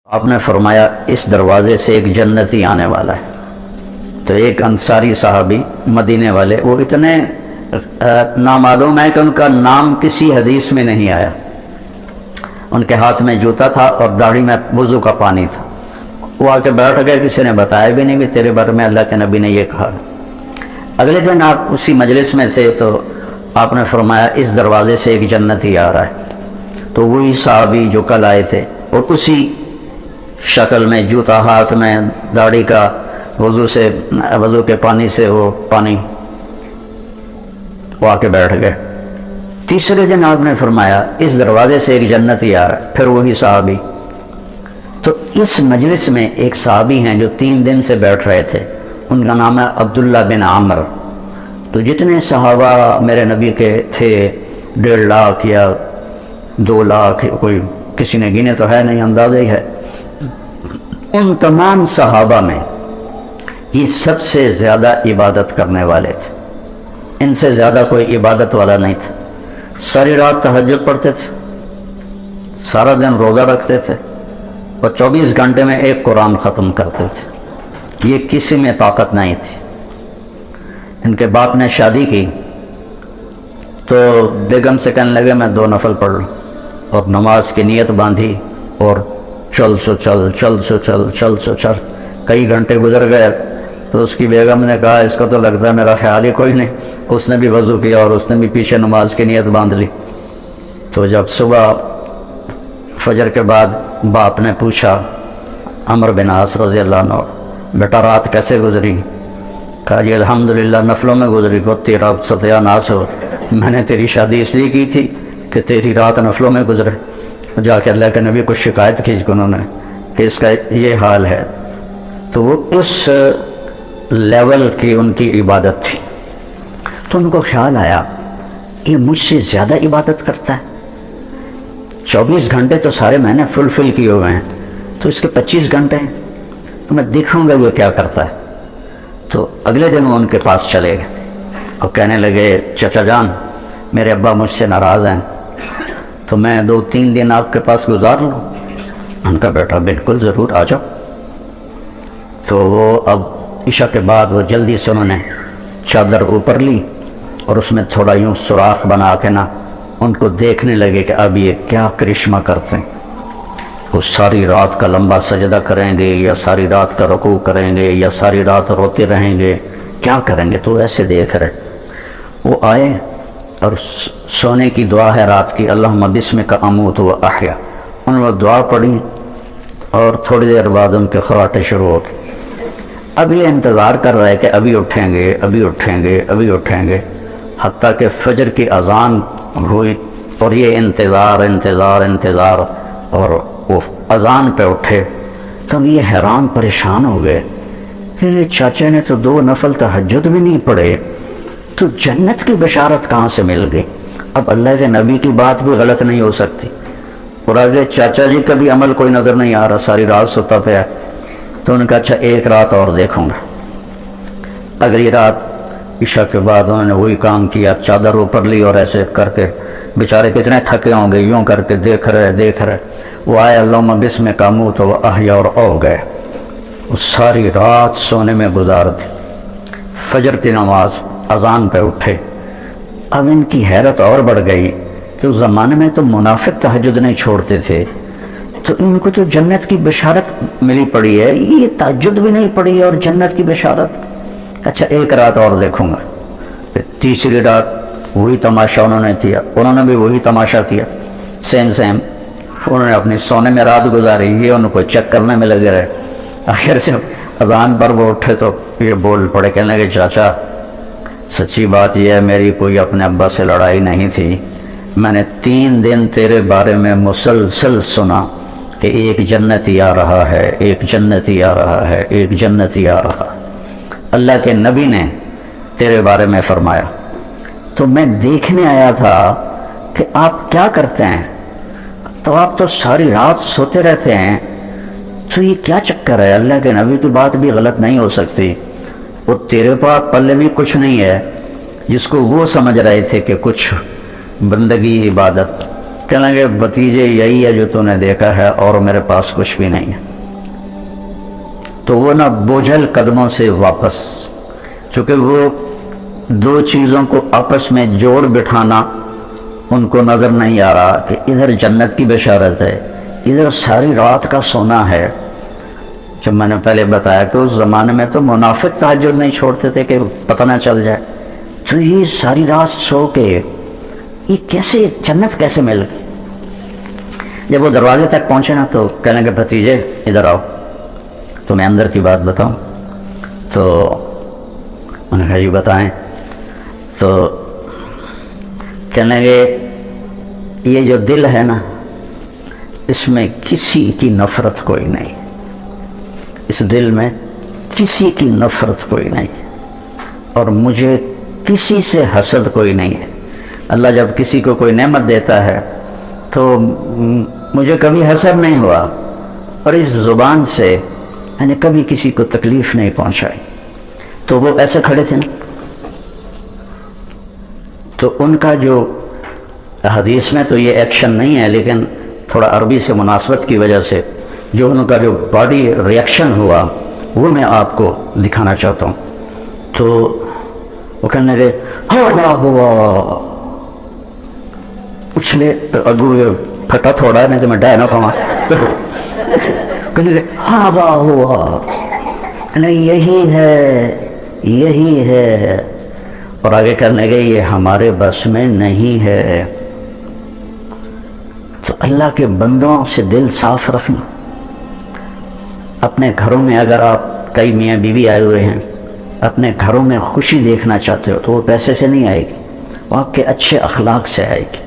آپ نے فرمایا اس دروازے سے ایک جنتی آنے والا ہے۔ تو ایک انصاری صحابی مدینے والے، وہ اتنے نامعلوم ہے کہ ان کا نام کسی حدیث میں نہیں آیا۔ ان کے ہاتھ میں جوتا تھا اور داڑھی میں وضو کا پانی تھا۔ وہ آ کے بیٹھ گئے، کسی نے بتایا بھی نہیں کہ تیرے بارے میں اللہ کے نبی نے یہ کہا۔ اگلے دن آپ اسی مجلس میں تھے تو آپ نے فرمایا اس دروازے سے ایک جنتی آ رہا ہے۔ تو وہی صحابی جو کل آئے تھے اور اسی شکل میں، جوتا ہاتھ میں، داڑھی کا وضو کے پانی سے وہ پانی، وہ آ کے بیٹھ گئے۔ تیسرے دن آپ نے فرمایا اس دروازے سے ایک جنتی آ رہا ہے، پھر وہی صحابی۔ تو اس مجلس میں ایک صحابی ہیں جو 3 دن سے بیٹھ رہے تھے، ان کا نام ہے عبداللہ بن عامر۔ تو جتنے صحابہ میرے نبی کے تھے، 1.5 لاکھ یا 2 لاکھ، کوئی کسی نے گنے تو ہے نہیں، اندازہ ہی ہے، ان تمام صحابہ میں یہ سب سے زیادہ عبادت کرنے والے تھے۔ ان سے زیادہ کوئی عبادت والا نہیں تھا۔ ساری رات تہجد پڑھتے تھے، سارا دن روزہ رکھتے تھے اور 24 گھنٹے میں ایک قرآن ختم کرتے تھے۔ یہ کسی میں طاقت نہیں تھی۔ ان کے باپ نے شادی کی تو بیگم سے کہنے لگے میں 2 نفل پڑھ لوں، اور نماز کی نیت باندھی اور چل سو چل کئی گھنٹے گزر گئے۔ تو اس کی بیگم نے کہا اس کو تو لگتا ہے میرا خیال ہی کوئی نہیں۔ اس نے بھی وضو کیا اور اس نے بھی پیچھے نماز کی نیت باندھ لی۔ تو جب صبح فجر کے بعد باپ نے پوچھا عمرو بن عاص رضی اللہ عنہ، بیٹا رات کیسے گزری؟ کہا جی الحمدللہ نفلوں میں گزری۔ کو تیرا ستیہ ناس ہو، میں نے تیری شادی اس لیے کی تھی کہ تیری رات نفلوں میں گزرے۔ جا کے اللہ کے نبی کو شکایت کی انہوں نے کہ اس کا یہ حال ہے۔ تو وہ اس لیول کی ان کی عبادت تھی۔ تو ان کو خیال آیا یہ مجھ سے زیادہ عبادت کرتا ہے، 24 گھنٹے تو سارے میں نے فل کیے ہوئے ہیں، تو اس کے 25 گھنٹے ہیں، تو میں دیکھوں گا وہ کیا کرتا ہے۔ تو اگلے دن وہ ان کے پاس چلے گئے اور کہنے لگے چچا جان میرے ابا مجھ سے ناراض ہیں، تو میں 2-3 دن آپ کے پاس گزار لوں؟ ان کا بیٹا بالکل ضرور آ جاؤ۔ تو وہ اب عشاء کے بعد وہ جلدی سے انہوں نے چادر اوپر لی اور اس میں تھوڑا یوں سوراخ بنا کے نا ان کو دیکھنے لگے کہ اب یہ کیا کرشمہ کرتے ہیں۔ وہ ساری رات کا لمبا سجدہ کریں گے یا ساری رات کا رکوع کریں گے یا ساری رات روتے رہیں گے، کیا کریں گے؟ تو ایسے دیکھ رہے۔ وہ آئے اور سونے کی دعا ہے رات کی، اللہم بسمک اموت و احیا، انہوں نے دعا پڑھی اور تھوڑی دیر بعد ان کے خراٹے شروع ہو گئے۔ اب یہ انتظار کر رہے کہ ابھی اٹھیں گے ابھی اٹھیں گے ابھی اٹھیں گے، حتیٰ کہ فجر کی اذان ہوئی اور یہ انتظار اور وہ اذان پہ اٹھے۔ تب یہ حیران پریشان ہو گئے کہ یہ چاچے نے تو 2 نفل تہجد بھی نہیں پڑھے، تو جنت کی بشارت کہاں سے مل گئی؟ اب اللہ کے نبی کی بات بھی غلط نہیں ہو سکتی، اور آگے چاچا جی کا بھی عمل کوئی نظر نہیں آ رہا، ساری رات ستا پیا۔ تو انہوں نے کہا اچھا ایک رات اور دیکھوں گا۔ اگلی رات عشاء کے بعد انہوں نے وہی کام کیا، چادر اوپر لی اور ایسے کر کے، بیچارے کتنے تھکے ہوں گے، یوں کر کے دیکھ رہے۔ وہ آئے اللہم بسمک اموت و احیا اور او گئے۔ وہ ساری رات سونے میں گزار دی۔ فجر کی نماز اذان پہ اٹھے۔ اب ان کی حیرت اور بڑھ گئی کہ اس زمانے میں تو منافق تہجد نہیں چھوڑتے تھے، تو ان کو تو جنت کی بشارت ملی پڑی ہے، یہ تہجد بھی نہیں پڑی اور جنت کی بشارت۔ اچھا ایک رات اور دیکھوں گا۔ پھر تیسری رات وہی تماشا انہوں نے کیا، انہوں نے بھی وہی تماشا کیا، سیم انہوں نے اپنی سونے میں رات گزاری، یہ ان کو چیک کرنے میں لگے رہے۔ آخر سے اذان پر وہ اٹھے تو یہ بول پڑے، کہنے لگے چاچا سچی بات یہ ہے میری کوئی اپنے ابا سے لڑائی نہیں تھی، میں نے 3 دن تیرے بارے میں مسلسل سنا کہ ایک جنتی آ رہا ہے، ایک جنتی آ رہا ہے، ایک جنتی آ رہا ہے۔ اللہ کے نبی نے تیرے بارے میں فرمایا، تو میں دیکھنے آیا تھا کہ آپ کیا کرتے ہیں، تو آپ تو ساری رات سوتے رہتے ہیں، تو یہ کیا چکر ہے؟ اللہ کے نبی کی بات بھی غلط نہیں ہو سکتی، وہ تیرے پاس پلے بھی کچھ نہیں ہے جس کو وہ سمجھ رہے تھے کہ کچھ بندگی عبادت، کہنے لگے بھتیجے یہی ہے جو تو نے دیکھا ہے اور میرے پاس کچھ بھی نہیں ہے. تو وہ نہ بوجھل قدموں سے واپس، چونکہ وہ دو چیزوں کو آپس میں جوڑ بٹھانا ان کو نظر نہیں آ رہا کہ ادھر جنت کی بشارت ہے، ادھر ساری رات کا سونا ہے. جب میں نے پہلے بتایا کہ اس زمانے میں تو منافق تہجد نہیں چھوڑتے تھے کہ پتہ نہ چل جائے، تو یہ ساری رات سو کے یہ کیسے جنت کیسے مل گئی. جب وہ دروازے تک پہنچے نا تو کہنے لگے بھتیجے ادھر آؤ تو میں اندر کی بات بتاؤں. تو انہوں نے کہا جی بتائیں. تو کہنے لگے یہ جو دل ہے نا اس میں کسی کی نفرت کوئی نہیں، اس دل میں کسی کی نفرت کوئی نہیں، اور مجھے کسی سے حسد کوئی نہیں ہے. اللہ جب کسی کو کوئی نعمت دیتا ہے تو مجھے کبھی حسد نہیں ہوا، اور اس زبان سے میں نے کبھی کسی کو تکلیف نہیں پہنچائی. تو وہ ایسے کھڑے تھے نا، تو ان کا جو حدیث میں تو یہ ایکشن نہیں ہے لیکن تھوڑا عربی سے مناسبت کی وجہ سے جو ان کا جو باڈی ریئیکشن ہوا وہ میں آپ کو دکھانا چاہتا ہوں. تو وہ کہنے لگے ہوا ہوا اچھلے اگو پھٹا تھوڑا ہے نہیں تو میں ڈائے نہ کھاؤں. تو کہنے لگے ہوا ہوا یہی ہے، اور آگے کرنے لگے یہ ہمارے بس میں نہیں ہے. تو اللہ کے بندوں سے دل صاف رکھنا. اپنے گھروں میں اگر آپ کئی میاں بیوی آئے ہوئے ہیں، اپنے گھروں میں خوشی دیکھنا چاہتے ہو تو وہ پیسے سے نہیں آئے گی، وہ آپ کے اچھے اخلاق سے آئے گی.